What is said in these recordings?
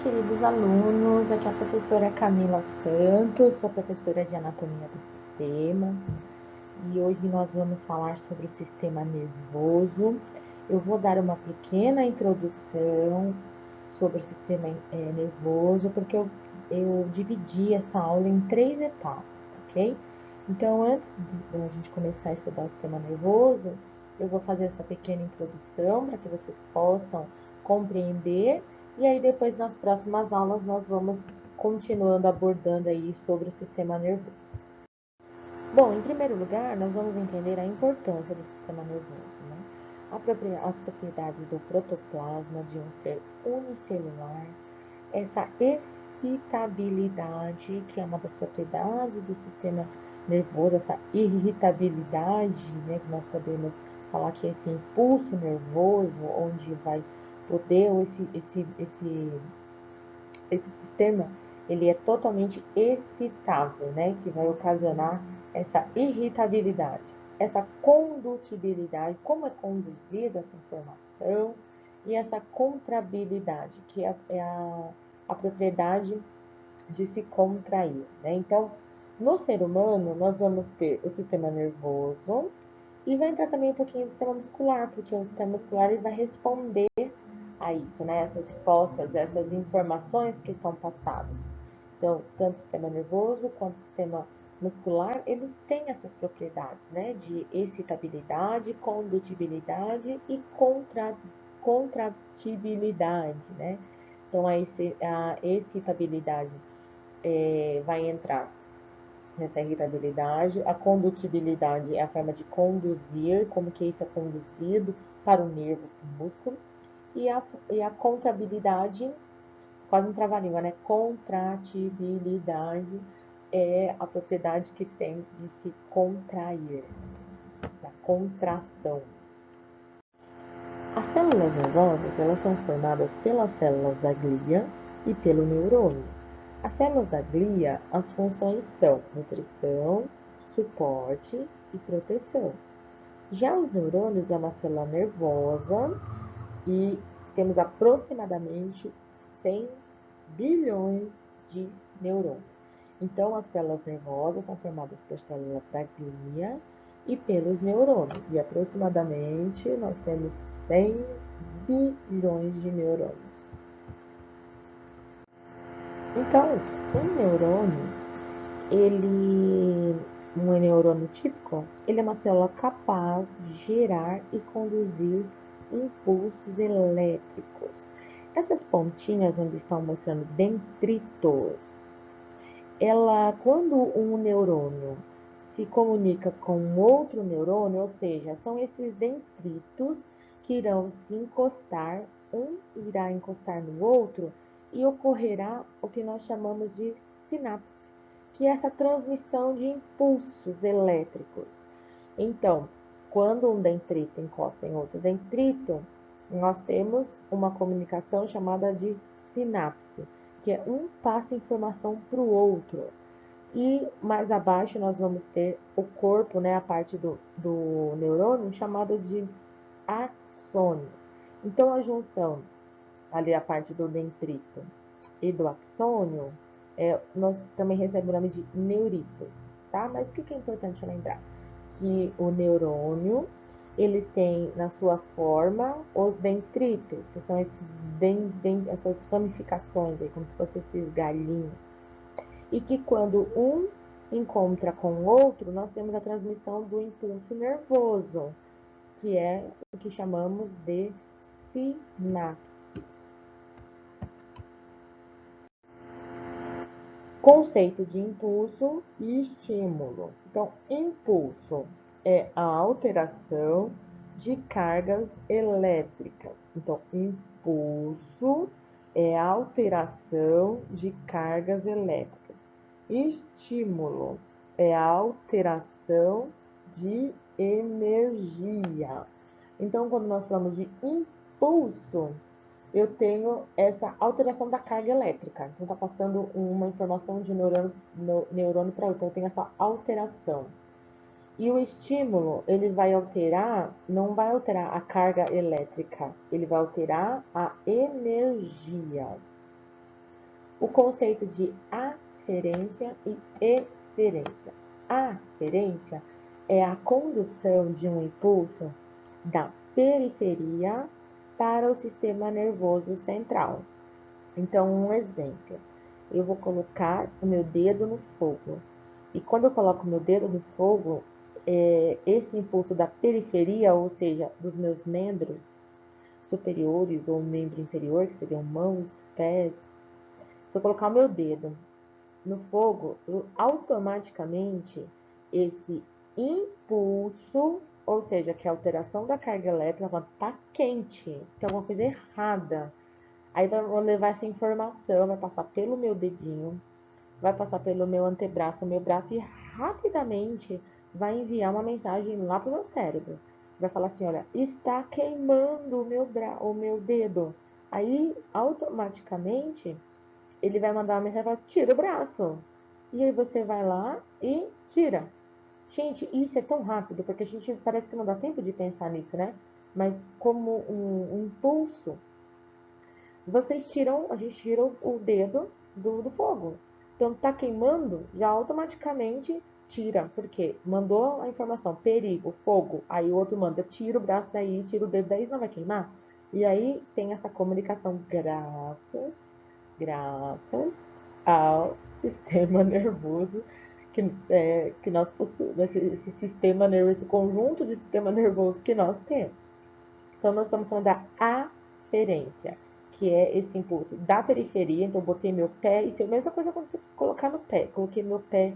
queridos alunos, aqui é a professora Camila Santos, sou professora de Anatomia do Sistema e hoje nós vamos falar sobre o sistema nervoso. Eu vou dar uma pequena introdução sobre o sistema nervoso, porque eu dividi essa aula em 3 etapas, ok? Então, antes de a gente começar a estudar o sistema nervoso, eu vou fazer essa pequena introdução para que vocês possam compreender e aí depois nas próximas aulas nós vamos continuando abordando aí sobre o sistema nervoso. Bom, em primeiro lugar, nós vamos entender a importância do sistema nervoso, né? As propriedades do protoplasma de um ser unicelular, essa excitabilidade, que é uma das propriedades do sistema nervoso, essa irritabilidade, né, que nós podemos falar que é esse impulso nervoso, onde vai poder esse sistema, ele é totalmente excitável, né, que vai ocasionar essa irritabilidade, essa condutibilidade, como é conduzida essa informação, e essa contrabilidade, que é a propriedade de se contrair, né? Então, no ser humano, nós vamos ter o sistema nervoso e vai entrar também um pouquinho do sistema muscular, porque o sistema muscular ele vai responder a isso, né? Essas respostas, essas informações que são passadas. Então, tanto o sistema nervoso quanto o sistema muscular, eles têm essas propriedades, né? De excitabilidade, condutibilidade e contratibilidade, né? Então, a excitabilidade vai entrar nessa irritabilidade. A condutibilidade é a forma de conduzir, como que isso é conduzido para o nervo, para o músculo. E a contrabilidade, quase um trava-língua, né? Contratibilidade é a propriedade que tem de se contrair, da contração. As células nervosas, elas são formadas pelas células da glia e pelo neurônio. As células da glia, as funções são nutrição, suporte e proteção. Já os neurônios é uma célula nervosa e temos aproximadamente 100 bilhões de neurônios. Então, as células nervosas são formadas por células da glia e pelos neurônios. E aproximadamente nós temos 100 bilhões de neurônios. Então, um neurônio, um neurônio típico, ele é uma célula capaz de gerar e conduzir impulsos elétricos. Essas pontinhas onde estão mostrando dendritos, quando um neurônio se comunica com outro neurônio, ou seja, são esses dendritos que irão se encostar, um irá encostar no outro e ocorrerá o que nós chamamos de sinapse, que é essa transmissão de impulsos elétricos. Então, quando um dendrito encosta em outro dendrito, nós temos uma comunicação chamada de sinapse, que é um passa informação para o outro. E mais abaixo nós vamos ter o corpo, né, a parte do neurônio, chamada de axônio. Então, a junção, ali a parte do dendrito e do axônio, nós também recebemos o nome de neuritos, tá? Mas o que é importante lembrar? Que o neurônio, ele tem na sua forma os dendritos, que são essas ramificações, aí, como se fossem esses galhinhos. E que quando um encontra com o outro, nós temos a transmissão do impulso nervoso, que é o que chamamos de sinapse. Conceito de impulso e estímulo. Então, impulso é a alteração de cargas elétricas. Então, impulso é a alteração de cargas elétricas. Estímulo é a alteração de energia. Então, quando nós falamos de impulso, eu tenho essa alteração da carga elétrica. Então, está passando uma informação de neurônio para outro. Então, eu tenho essa alteração. E o estímulo, ele vai alterar, não vai alterar a carga elétrica, ele vai alterar a energia. o conceito de aferência e eferência. A aferência é a condução de um impulso da periferia para o sistema nervoso central. Então, um exemplo, eu vou colocar o meu dedo no fogo. E quando eu coloco o meu dedo no fogo, esse impulso da periferia, ou seja, dos meus membros superiores ou membro inferior, que seriam mãos, pés, se eu colocar o meu dedo no fogo, automaticamente esse impulso, ou seja, que é a alteração da carga elétrica, está quente, tem alguma coisa errada. Aí vou levar essa informação, vai passar pelo meu dedinho, vai passar pelo meu antebraço, meu braço, e rapidamente vai enviar uma mensagem lá pro meu cérebro. Vai falar assim, olha, está queimando o meu dedo. Aí, automaticamente, ele vai mandar uma mensagem e falar, tira o braço. E aí você vai lá e tira. Gente, isso é tão rápido, porque a gente parece que não dá tempo de pensar nisso, né? Mas como um impulso, a gente tira o dedo do fogo. Então tá queimando, já automaticamente tira, porque mandou a informação, perigo, fogo, aí o outro manda, tira o braço daí, tira o dedo daí, não vai queimar. E aí tem essa comunicação graças ao sistema nervoso que nós possuímos, esse sistema nervoso, esse conjunto de sistema nervoso que nós temos. Então, nós estamos falando da aferência, que é esse impulso da periferia. Então, eu botei meu pé, isso é a mesma coisa quando você colocar no pé. Coloquei meu pé,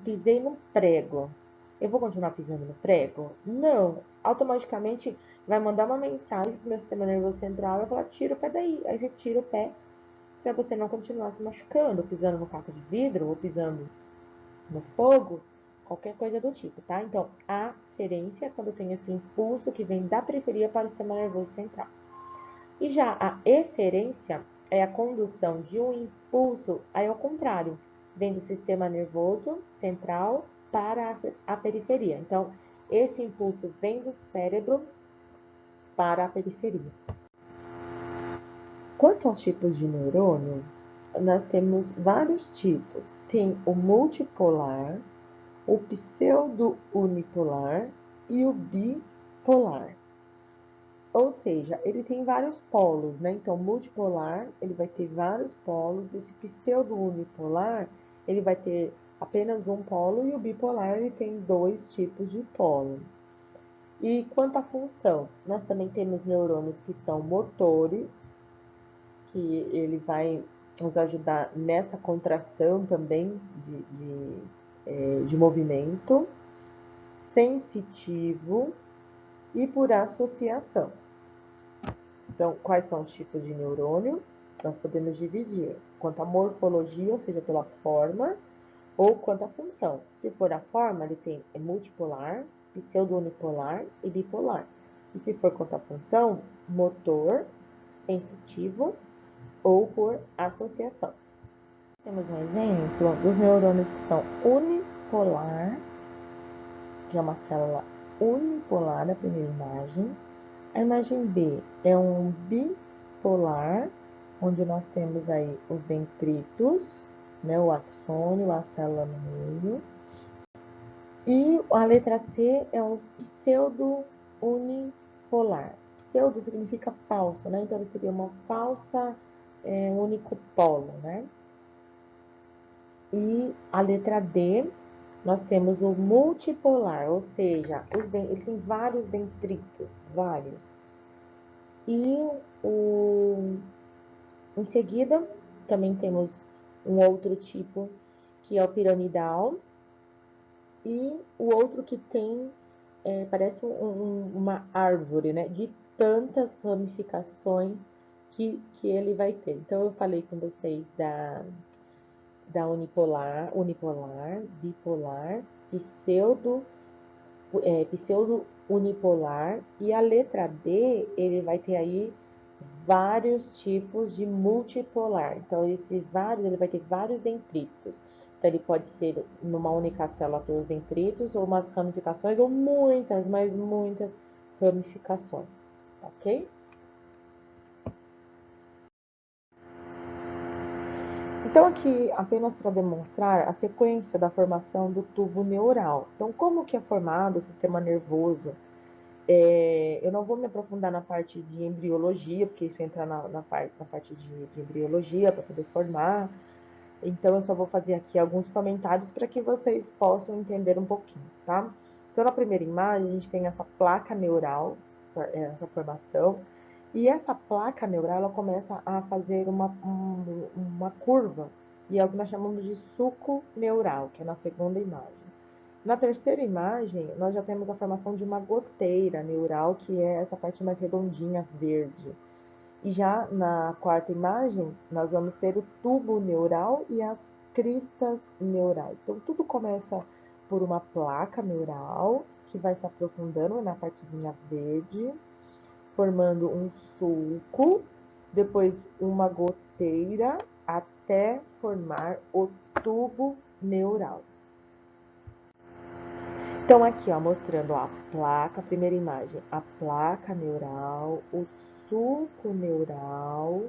pisei no prego. Eu vou continuar pisando no prego? Não. Automaticamente vai mandar uma mensagem para o meu sistema nervoso central e vai falar, tira o pé daí. Aí você tira o pé, se você não continuar se machucando, pisando no caco de vidro ou pisando no fogo, qualquer coisa do tipo, tá? Então, a aferência é quando tem esse impulso que vem da periferia para o sistema nervoso central. E já a eferência é a condução de um impulso, aí ao contrário, vem do sistema nervoso central para a periferia. Então, esse impulso vem do cérebro para a periferia. Quanto aos tipos de neurônio, nós temos vários tipos. Tem o multipolar, o pseudo-unipolar e o bipolar. Ou seja, ele tem vários polos, né? Então, multipolar, ele vai ter vários polos. Esse pseudo-unipolar, ele vai ter apenas um polo. E o bipolar, ele tem dois tipos de polo. E quanto à função, nós também temos neurônios que são motores, que ele vai nos ajudar nessa contração também de movimento, sensitivo e por associação. Então, quais são os tipos de neurônio? Nós podemos dividir quanto à morfologia, ou seja, pela forma, ou quanto à função. Se for a forma, ele tem multipolar, pseudo-unipolar e bipolar. E se for quanto à função, motor, sensitivo ou por associação. Temos um exemplo dos neurônios que são unipolar, que é uma célula unipolar na primeira imagem. A imagem B é um bipolar, onde nós temos aí os dendritos, né, o axônio, a célula no meio. E a letra C é um pseudo-unipolar. Pseudo significa falso, né? Então, ele seria uma falsa único polo, né? E a letra D, nós temos o multipolar, ou seja, ele tem vários dendritos, vários. E em seguida, também temos um outro tipo, que é o piramidal, e o outro que tem, parece uma árvore, né, de tantas ramificações que ele vai ter. Então, eu falei com vocês da unipolar, bipolar, pseudo-unipolar, e a letra D, ele vai ter aí vários tipos de multipolar. Então, esses vários, ele vai ter vários dendritos. Então, ele pode ser numa única célula ter os dendritos, ou umas ramificações, ou muitas, mas muitas ramificações, ok? Então, aqui, apenas para demonstrar a sequência da formação do tubo neural. Então, como que é formado o sistema nervoso? Eu não vou me aprofundar na parte de embriologia, porque isso entra na parte de embriologia para poder formar. Então, eu só vou fazer aqui alguns comentários para que vocês possam entender um pouquinho, tá? Então, na primeira imagem, a gente tem essa placa neural, essa formação, e essa placa neural, ela começa a fazer uma curva, e é o que nós chamamos de suco neural, que é na segunda imagem. Na terceira imagem, nós já temos a formação de uma goteira neural, que é essa parte mais redondinha, verde. E já na quarta imagem, nós vamos ter o tubo neural e as cristas neurais. Então, tudo começa por uma placa neural, que vai se aprofundando na partezinha verde, formando um sulco, depois uma goteira, até formar o tubo neural. Então, aqui, ó, mostrando a placa, a primeira imagem, a placa neural, o sulco neural,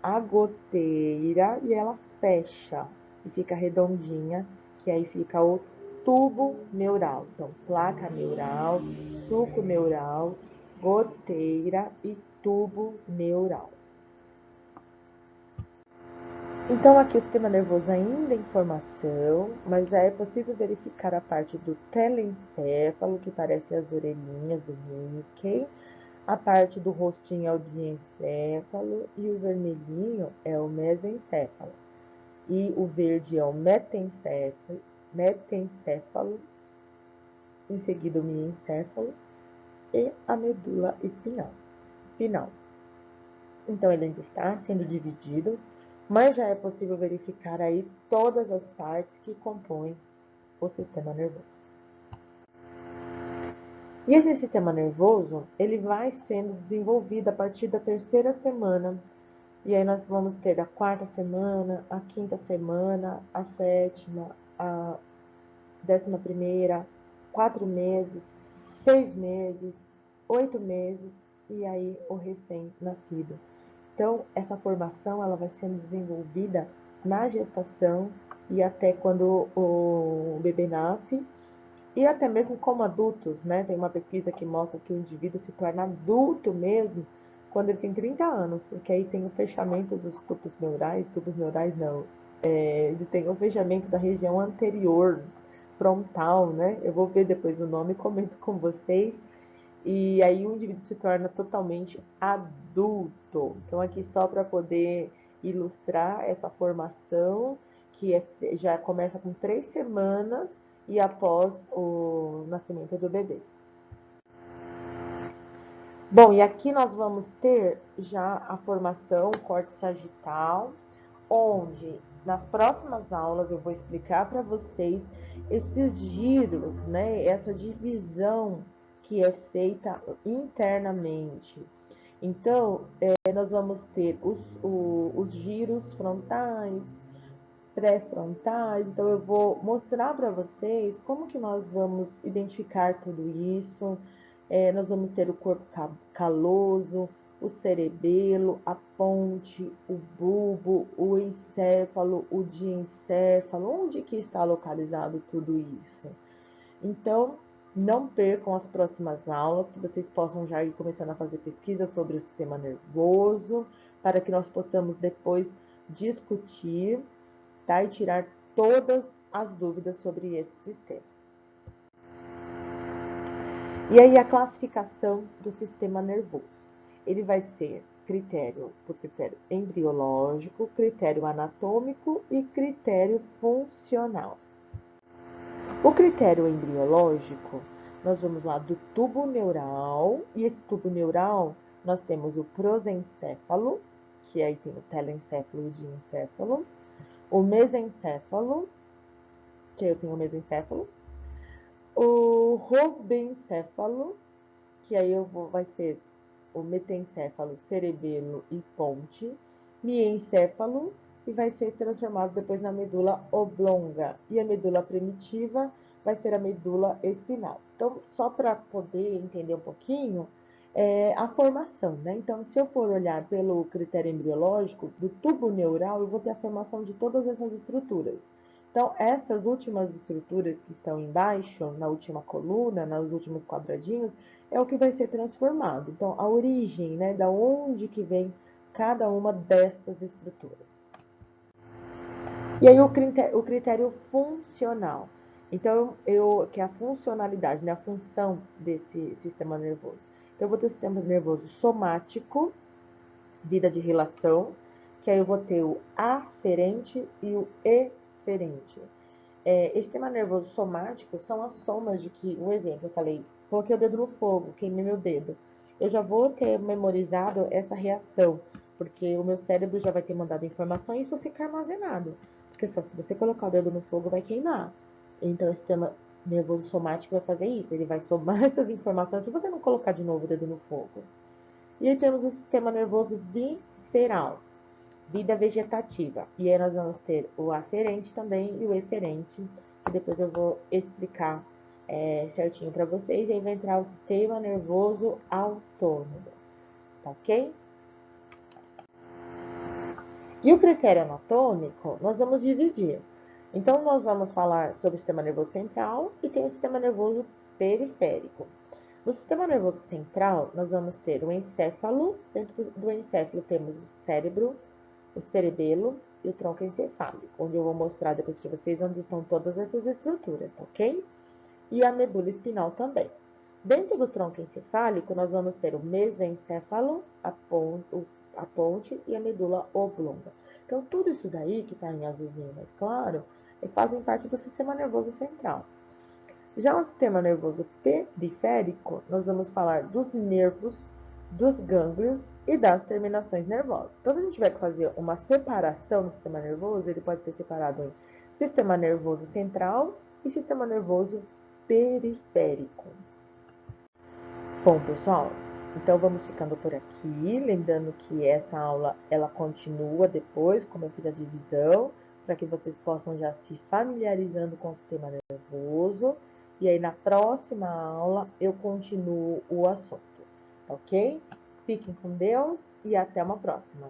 a goteira, e ela fecha e fica redondinha, que aí fica o tubo neural. Então, placa neural, sulco neural, goteira e tubo neural. Então, aqui o sistema nervoso ainda em formação, mas já é possível verificar a parte do telencéfalo, que parece as orelhinhas do Mickey, a parte do rostinho é o diencéfalo e o vermelhinho é o mesencéfalo. E o verde é o metencéfalo, em seguida o miencéfalo e a medula espinal. Então, ele ainda está sendo dividido, mas já é possível verificar aí todas as partes que compõem o sistema nervoso. E esse sistema nervoso, ele vai sendo desenvolvido a partir da terceira semana. E aí nós vamos ter a quarta semana, a quinta semana, a sétima, a 11ª, 4 meses, 6 meses, 8 meses e aí o recém-nascido. Então, essa formação ela vai sendo desenvolvida na gestação e até quando o bebê nasce e até mesmo como adultos, né? Tem uma pesquisa que mostra que o indivíduo se torna adulto mesmo quando ele tem 30 anos, porque aí tem o fechamento dos tubos neurais não, ele tem o fechamento da região anterior, frontal, né? Eu vou ver depois o nome e comento com vocês. E aí o indivíduo se torna totalmente adulto. Então, aqui só para poder ilustrar essa formação, que já começa com 3 semanas e após o nascimento do bebê. Bom, e aqui nós vamos ter já a formação corte sagital, onde nas próximas aulas eu vou explicar para vocês esses giros, né? Essa divisão que é feita internamente. Então, nós vamos ter os giros frontais, pré-frontais. Então, eu vou mostrar para vocês como que nós vamos identificar tudo isso. Nós vamos ter o corpo caloso, o cerebelo, a ponte, o bulbo, o encéfalo, o diencéfalo, onde que está localizado tudo isso. Então, não percam as próximas aulas, que vocês possam já ir começando a fazer pesquisa sobre o sistema nervoso, para que nós possamos depois discutir, tá? E tirar todas as dúvidas sobre esse sistema. E aí a classificação do sistema nervoso. Ele vai ser critério embriológico, critério anatômico e critério funcional. O critério embriológico, nós vamos lá do tubo neural, e esse tubo neural nós temos o prosencéfalo, que aí tem o telencéfalo e o diencéfalo, o mesencéfalo, que aí eu tenho o mesencéfalo, o robencéfalo, que aí vai ser o metencéfalo, cerebelo e ponte, miencéfalo, e vai ser transformado depois na medula oblonga. E a medula primitiva vai ser a medula espinal. Então, só para poder entender um pouquinho, a formação, né? Então, se eu for olhar pelo critério embriológico, do tubo neural, eu vou ter a formação de todas essas estruturas. Então, essas últimas estruturas que estão embaixo, na última coluna, nos últimos quadradinhos, é o que vai ser transformado. Então, a origem, né? Da onde que vem cada uma destas estruturas. E aí o critério funcional. Então, que é a funcionalidade, né? A função desse sistema nervoso. Então, eu vou ter o sistema nervoso somático, vida de relação, que aí eu vou ter o aferente e o eferente. Esse sistema nervoso somático são as somas de que, um exemplo, eu falei, coloquei o dedo no fogo, queimei meu dedo. Eu já vou ter memorizado essa reação, porque o meu cérebro já vai ter mandado informação e isso fica armazenado. Porque só se você colocar o dedo no fogo, vai queimar. Então, o sistema nervoso somático vai fazer isso, ele vai somar essas informações para você não colocar de novo o dedo no fogo. E aí temos o sistema nervoso visceral, vida vegetativa. E aí nós vamos ter o aferente também e o eferente, que depois eu vou explicar certinho para vocês. E aí vai entrar o sistema nervoso autônomo, tá ok? E o critério anatômico, nós vamos dividir. Então, nós vamos falar sobre o sistema nervoso central e tem o sistema nervoso periférico. No sistema nervoso central, nós vamos ter o encéfalo. Dentro do encéfalo temos o cérebro, o cerebelo e o tronco encefálico, onde eu vou mostrar depois para vocês onde estão todas essas estruturas, tá ok? E a medula espinal também. Dentro do tronco encefálico, nós vamos ter o mesencéfalo, a ponte e a medula oblonga. Então, tudo isso daí que está em azulzinho mais claro, fazem parte do sistema nervoso central. Já o sistema nervoso periférico, nós vamos falar dos nervos, dos gânglios e das terminações nervosas. Então, se a gente tiver que fazer uma separação do sistema nervoso, ele pode ser separado em sistema nervoso central e sistema nervoso periférico. Bom, pessoal, então vamos ficando por aqui, lembrando que essa aula ela continua depois, como eu fiz a divisão, para que vocês possam já se familiarizando com o sistema nervoso. E aí na próxima aula eu continuo o assunto, ok? Fiquem com Deus e até uma próxima.